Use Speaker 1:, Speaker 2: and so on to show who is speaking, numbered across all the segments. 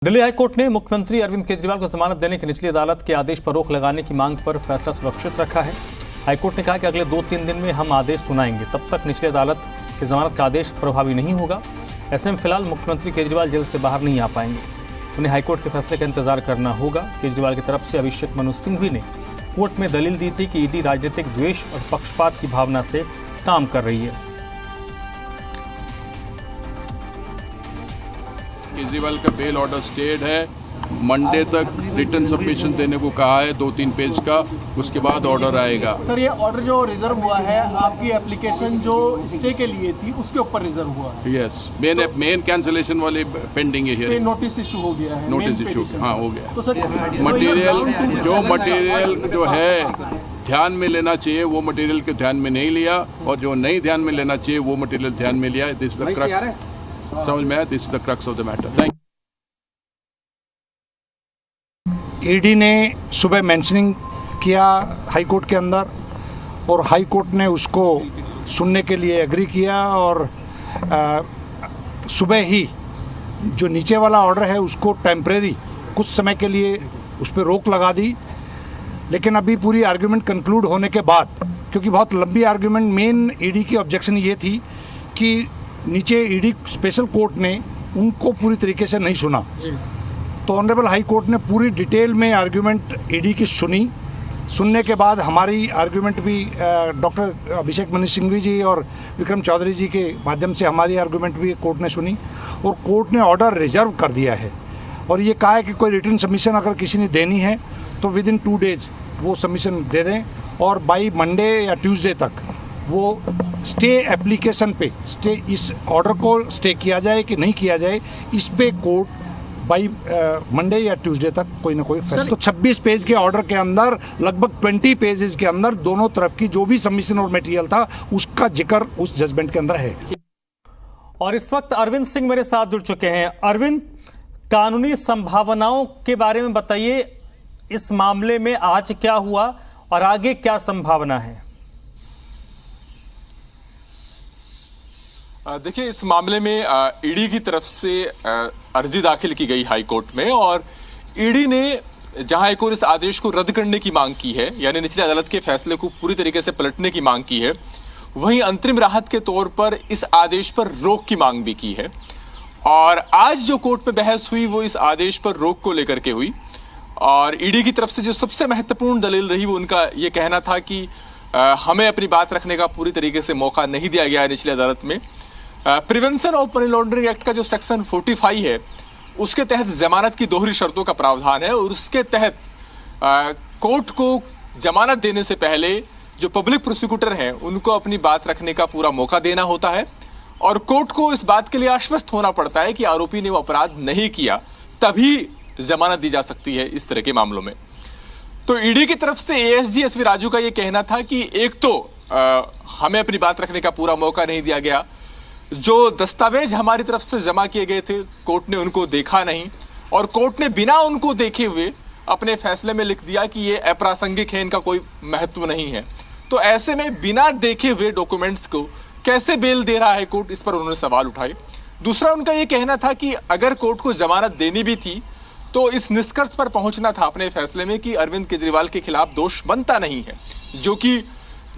Speaker 1: Delhi high court ने मुख्यमंत्री अरविंद केजरीवाल को जमानत देने की निचली अदालत के आदेश पर रोक लगाने की मांग पर फैसला सुरक्षित रखा है। हाईकोर्ट ने कहा कि अगले 2-3 दिन में हम आदेश सुनाएंगे, तब तक निचली अदालत की जमानत का आदेश प्रभावी नहीं होगा। ऐसे में फिलहाल मुख्यमंत्री केजरीवाल जेल से बाहर नहीं आ पाएंगे, उन्हें हाईकोर्ट के फैसले का इंतजार करना होगा। केजरीवाल की तरफ से अभिषेक मनु सिंघवी ने कोर्ट में दलील दी थी कि ईडी राजनीतिक द्वेष और पक्षपात की भावना से काम कर रही है।
Speaker 2: केजरीवाल का बेल ऑर्डर स्टेड है, मंडे तक रिटर्न सबमिशन देने को कहा है 2-3 पेज का, उसके बाद ऑर्डर आएगा।
Speaker 3: सर, ये ऑर्डर जो रिजर्व हुआ है आपकी एप्लीकेशन जो स्टे के लिए थी उसके ऊपर रिजर्व हुआ है?
Speaker 2: यस, मेन कैंसिलेशन वाली पेंडिंग है।
Speaker 3: नोटिस इशू हो गया है,
Speaker 2: नोटिस इशू हाँ हो गया।
Speaker 3: तो सर
Speaker 2: मटेरियल जो है ध्यान में लेना चाहिए वो मटेरियल के ध्यान में नहीं लिया, और जो नहीं ध्यान में लेना चाहिए वो मटेरियल ध्यान में लिया। दिस इज द क्रक्स, समझ में आया, this is the crux of the matter. Thank you.
Speaker 4: ED ने सुबह मेंशनिंग किया हाईकोर्ट के अंदर, और हाईकोर्ट ने उसको सुनने के लिए एग्री किया, और सुबह ही जो नीचे वाला ऑर्डर है उसको टेम्परेरी कुछ समय के लिए उस पर रोक लगा दी। लेकिन अभी पूरी आर्ग्यूमेंट कंक्लूड होने के बाद, क्योंकि बहुत लंबी आर्ग्यूमेंट, मेन ईडी की ऑब्जेक्शन ये थी कि नीचे ईडी स्पेशल कोर्ट ने उनको पूरी तरीके से नहीं सुना, तो ऑनरेबल हाई कोर्ट ने पूरी डिटेल में आर्ग्यूमेंट ईडी की सुनने के बाद हमारी आर्ग्यूमेंट भी डॉक्टर अभिषेक मनु सिंघवी जी और विक्रम चौधरी जी के माध्यम से हमारी आर्ग्यूमेंट भी कोर्ट ने सुनी, और कोर्ट ने ऑर्डर रिजर्व कर दिया है, और ये कहा है कि कोई रिटर्न सबमिशन अगर किसी ने देनी है तो विद इन 2 डेज वो सबमिशन दे दें, और बाई मंडे या ट्यूसडे तक वो स्टे एप्लीकेशन पे स्टे, इस ऑर्डर को स्टे किया जाए कि नहीं किया जाए, इस पे कोर्ट बाई मंडे या ट्यूसडे तक कोई ना कोई फैसला। तो 26 पेज के ऑर्डर के अंदर लगभग 20 पेजेस के अंदर दोनों तरफ की जो भी सबमिशन और मटेरियल था उसका जिक्र उस जजमेंट के अंदर है।
Speaker 1: और इस वक्त अरविंद सिंह मेरे साथ जुड़ चुके हैं। अरविंद, कानूनी संभावनाओं के बारे में बताइए, इस मामले में आज क्या हुआ और आगे क्या संभावना है?
Speaker 5: देखिए, इस मामले में ईडी की तरफ से अर्जी दाखिल की गई हाई कोर्ट में, और ईडी ने जहां एक और इस आदेश को रद्द करने की मांग की है, यानी निचली अदालत के फैसले को पूरी तरीके से पलटने की मांग की है, वहीं अंतरिम राहत के तौर पर इस आदेश पर रोक की मांग भी की है। और आज जो कोर्ट में बहस हुई वो इस आदेश पर रोक को लेकर के हुई, और ईडी की तरफ से जो सबसे महत्वपूर्ण दलील रही वो उनका ये कहना था कि हमें अपनी बात रखने का पूरी तरीके से मौका नहीं दिया गया है निचली अदालत में। Prevention of money laundering act का जो सेक्शन 45 है उसके तहत जमानत की दोहरी शर्तों का प्रावधान है, और उसके तहत कोर्ट को जमानत देने से पहले जो पब्लिक प्रोसिक्यूटर हैं उनको अपनी बात रखने का पूरा मौका देना होता है, और कोर्ट को इस बात के लिए आश्वस्त होना पड़ता है कि आरोपी ने वो अपराध नहीं किया, तभी जमानत दी जा सकती है इस तरह के मामलों में। तो ईडी की तरफ से एएसजी एसवी राजू का ये कहना था कि एक तो हमें अपनी बात रखने का पूरा मौका नहीं दिया गया, जो दस्तावेज हमारी तरफ से जमा किए गए थे कोर्ट ने उनको देखा नहीं, और कोर्ट ने बिना उनको देखे हुए अपने फैसले में लिख दिया कि ये अप्रासंगिक है, इनका कोई महत्व नहीं है। तो ऐसे में बिना देखे हुए डॉक्यूमेंट्स को कैसे बेल दे रहा है कोर्ट, इस पर उन्होंने सवाल उठाए। दूसरा उनका ये कहना था कि अगर कोर्ट को जमानत देनी भी थी तो इस निष्कर्ष पर पहुंचना था अपने फैसले में कि अरविंद केजरीवाल के खिलाफ दोष बनता नहीं है, जो कि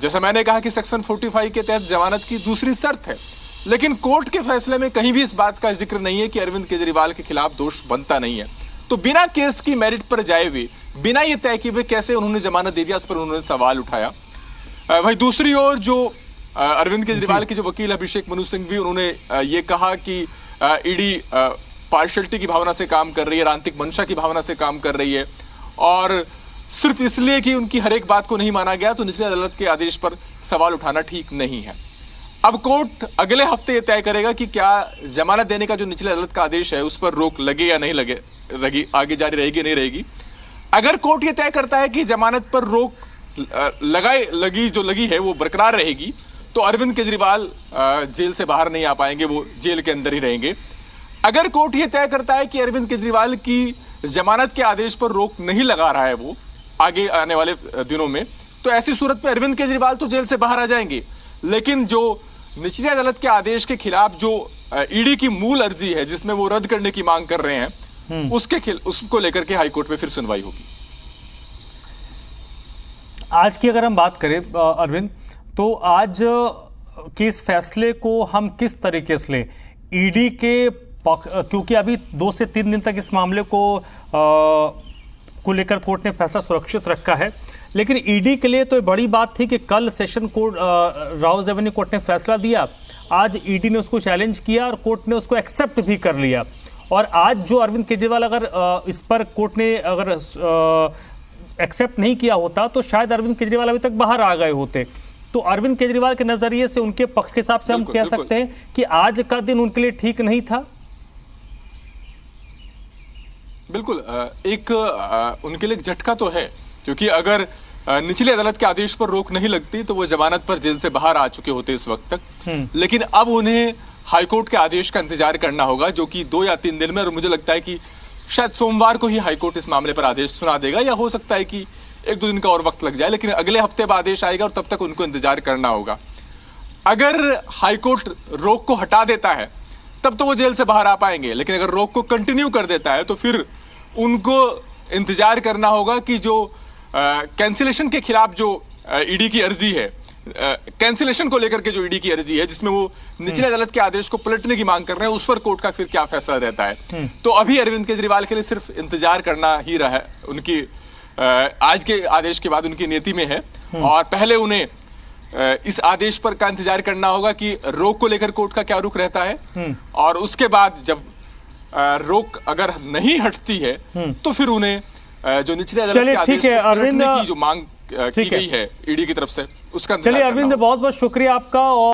Speaker 5: जैसा मैंने कहा कि सेक्शन 45 के तहत जमानत की दूसरी शर्त है। लेकिन कोर्ट के फैसले में कहीं भी इस बात का जिक्र नहीं है कि अरविंद केजरीवाल के खिलाफ दोष बनता नहीं है। तो बिना केस की मेरिट पर जाए हुए, बिना ये तय किए हुए कैसे उन्होंने जमानत दे दिया, इस पर उन्होंने सवाल उठाया। वहीं दूसरी ओर जो अरविंद केजरीवाल के जो वकील अभिषेक मनु सिंघवी, उन्होंने ये कहा कि ईडी पार्शियलिटी की भावना से काम कर रही है, राजनीतिक मंशा की भावना से काम कर रही है, और सिर्फ इसलिए कि उनकी हर एक बात को नहीं माना गया तो निचली अदालत के आदेश पर सवाल उठाना ठीक नहीं है। अब कोर्ट अगले हफ्ते तय करेगा कि क्या जमानत देने का जो निचली अदालत का आदेश है उस पर रोक लगे या नहीं लगे, आगे जारी रहेगी नहीं रहेगी। अगर कोर्ट ये तय करता है कि जमानत पर रोक लगी है वो बरकरार रहेगी, तो अरविंद केजरीवाल जेल से बाहर नहीं आ पाएंगे, वो जेल के अंदर ही रहेंगे। अगर कोर्ट ये तय करता है कि अरविंद केजरीवाल की जमानत के आदेश पर रोक नहीं लगा रहा है वो आगे आने वाले दिनों में, तो ऐसी सूरत में अरविंद केजरीवाल तो जेल से बाहर आ जाएंगे, लेकिन जो निचली अदालत के आदेश के खिलाफ जो ईडी की मूल अर्जी है जिसमें वो रद्द करने की मांग कर रहे हैं, उसको लेकर के हाईकोर्ट में फिर सुनवाई होगी।
Speaker 1: आज की अगर हम बात करें अरविंद, तो आज के इस फैसले को हम किस तरीके से लें? ईडी के क्योंकि अभी 2 से 3 दिन तक इस मामले को लेकर कोर्ट ने फैसला सुरक्षित रखा है, लेकिन ईडी के लिए तो ये बड़ी बात थी कि कल session court Rouse Avenue court ने फैसला दिया, आज ईडी ने उसको चैलेंज किया और कोर्ट ने उसको एक्सेप्ट भी कर लिया। और आज जो अरविंद केजरीवाल अगर इस पर कोर्ट ने अगर एक्सेप्ट नहीं किया होता तो शायद अरविंद केजरीवाल अभी तक बाहर आ गए होते। तो अरविंद केजरीवाल के नजरिए से, उनके पक्ष के हिसाब से हम कह सकते हैं कि आज का दिन उनके लिए ठीक नहीं था।
Speaker 5: बिल्कुल, उनके लिए एक झटका तो है, क्योंकि अगर निचली अदालत के आदेश पर रोक नहीं लगती तो वो जमानत पर जेल से बाहर आ चुके होते इस वक्त तक। लेकिन अब उन्हें हाईकोर्ट के आदेश का इंतजार करना होगा, जो कि 2 या 3 दिन में, और मुझे लगता है कि शायद सोमवार को ही हाईकोर्ट इस मामले पर आदेश सुना देगा, या हो सकता है कि 1-2 दिन का और वक्त लग जाए, लेकिन अगले हफ्ते में आदेश आएगा और तब तक उनको इंतजार करना होगा। अगर हाईकोर्ट रोक को हटा देता है तब तो वो जेल से बाहर आ पाएंगे, लेकिन अगर रोक को कंटिन्यू कर देता है तो फिर उनको इंतजार करना होगा कि जो कैंसिलेशन के खिलाफ जो ईडी की अर्जी है, कैंसिलेशन को लेकर के जो ईडी की अर्जी है, जिसमें वो निचली अदालत के आदेश को पलटने की मांग कर रहे हैं, उस पर कोर्ट का फिर क्या फैसला रहता है। तो अभी अरविंद केजरीवाल के लिए सिर्फ इंतजार करना ही रहा है, उनकी आज के आदेश के बाद उनकी नीति में है। और पहले उन्हें इस आदेश पर का इंतजार करना होगा कि रोक को लेकर कोर्ट का क्या रुख रहता है, और उसके बाद जब रोक अगर नहीं हटती है तो फिर उन्हें जो निचली अदालत के आदेश को पलटने की जो मांग की गई है ईडी की तरफ से, उसका
Speaker 1: चलिए अरविंद, बहुत बहुत शुक्रिया आपका। और